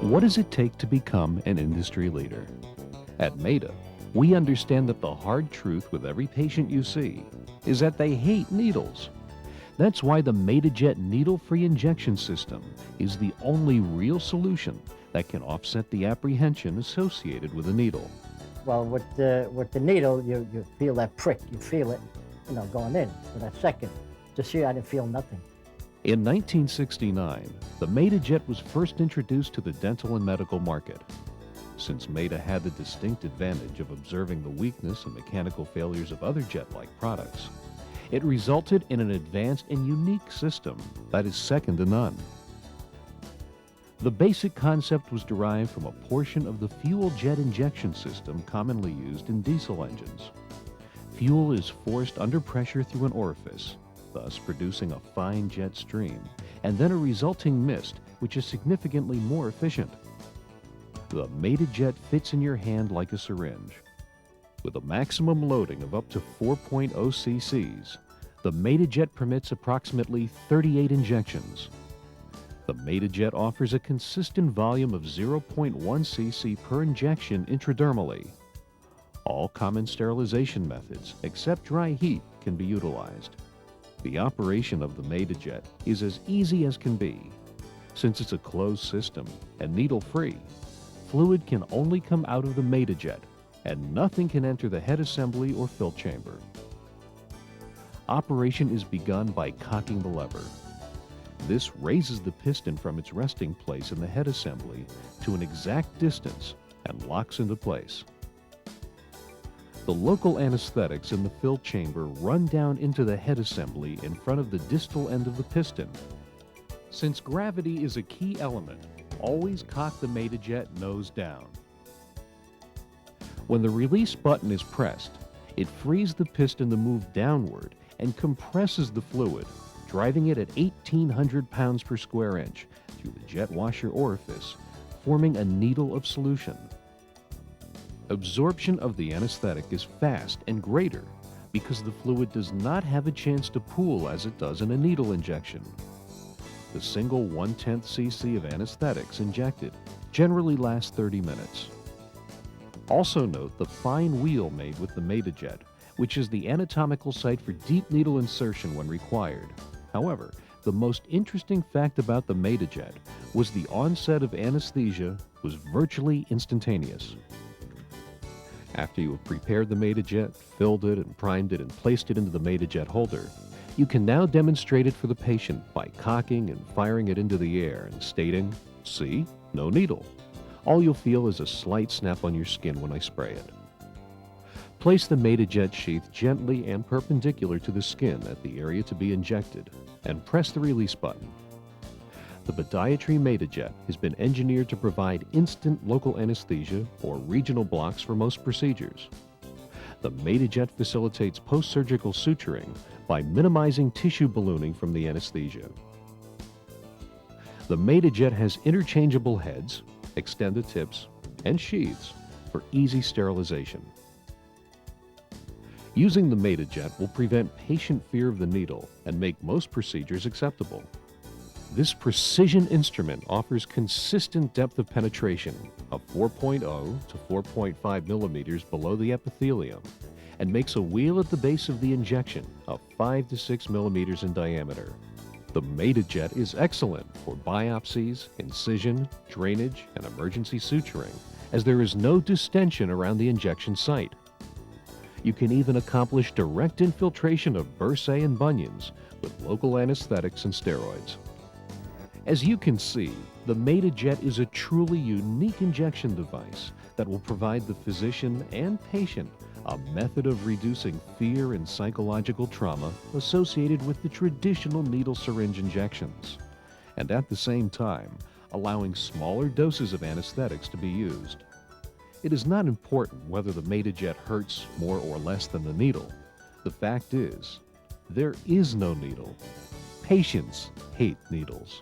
What does it take to become an industry leader? At Mada, we understand that the hard truth with every patient you see is that they hate needles. That's why the MadaJet needle-free injection system is the only real solution that can offset the apprehension associated with a needle. Well, with the needle, you feel that prick. You feel it, going in for that second. This year, I didn't feel nothing. In 1969, the MadaJet was first introduced to the dental and medical market. Since Mada had the distinct advantage of observing the weakness and mechanical failures of other jet-like products, it resulted in an advanced and unique system that is second to none. The basic concept was derived from a portion of the fuel jet injection system commonly used in diesel engines. Fuel is forced under pressure through an orifice, thus producing a fine jet stream, and then a resulting mist, which is significantly more efficient. The MadaJet fits in your hand like a syringe. With a maximum loading of up to 4.0 cc's, the MadaJet permits approximately 38 injections. The MadaJet offers a consistent volume of 0.1 cc per injection intradermally. All common sterilization methods, except dry heat, can be utilized. The operation of the MadaJet is as easy as can be. Since it's a closed system and needle-free, fluid can only come out of the MadaJet, and nothing can enter the head assembly or fill chamber. Operation is begun by cocking the lever. This raises the piston from its resting place in the head assembly to an exact distance and locks into place. The local anesthetics in the fill chamber run down into the head assembly in front of the distal end of the piston. Since gravity is a key element, always cock the MadaJet nose down. When the release button is pressed, it frees the piston to move downward and compresses the fluid, driving it at 1,800 pounds per square inch through the jet washer orifice, forming a needle of solution. Absorption of the anesthetic is fast and greater because the fluid does not have a chance to pool as it does in a needle injection. The single 1/10 cc of anesthetics injected generally lasts 30 minutes. Also note the fine wheel made with the MadaJet, which is the anatomical site for deep needle insertion when required. However, the most interesting fact about the MadaJet was the onset of anesthesia was virtually instantaneous. After you have prepared the MadaJet, filled it and primed it and placed it into the MadaJet holder, you can now demonstrate it for the patient by cocking and firing it into the air and stating, "See, no needle." All you'll feel is a slight snap on your skin when I spray it. Place the MadaJet sheath gently and perpendicular to the skin at the area to be injected, and press the release button. The Podiatry MadaJet has been engineered to provide instant local anesthesia or regional blocks for most procedures. The MadaJet facilitates post-surgical suturing by minimizing tissue ballooning from the anesthesia. The MadaJet has interchangeable heads, extended tips, and sheaths for easy sterilization. Using the MadaJet will prevent patient fear of the needle and make most procedures acceptable. This precision instrument offers consistent depth of penetration of 4.0 to 4.5 millimeters below the epithelium and makes a wheel at the base of the injection of 5 to 6 millimeters in diameter. The MadaJet is excellent for biopsies, incision, drainage, and emergency suturing, as there is no distension around the injection site. You can even accomplish direct infiltration of bursae and bunions with local anesthetics and steroids. As you can see, the MadaJet is a truly unique injection device that will provide the physician and patient a method of reducing fear and psychological trauma associated with the traditional needle syringe injections, and at the same time, allowing smaller doses of anesthetics to be used. It is not important whether the MadaJet hurts more or less than the needle. The fact is, there is no needle. Patients hate needles.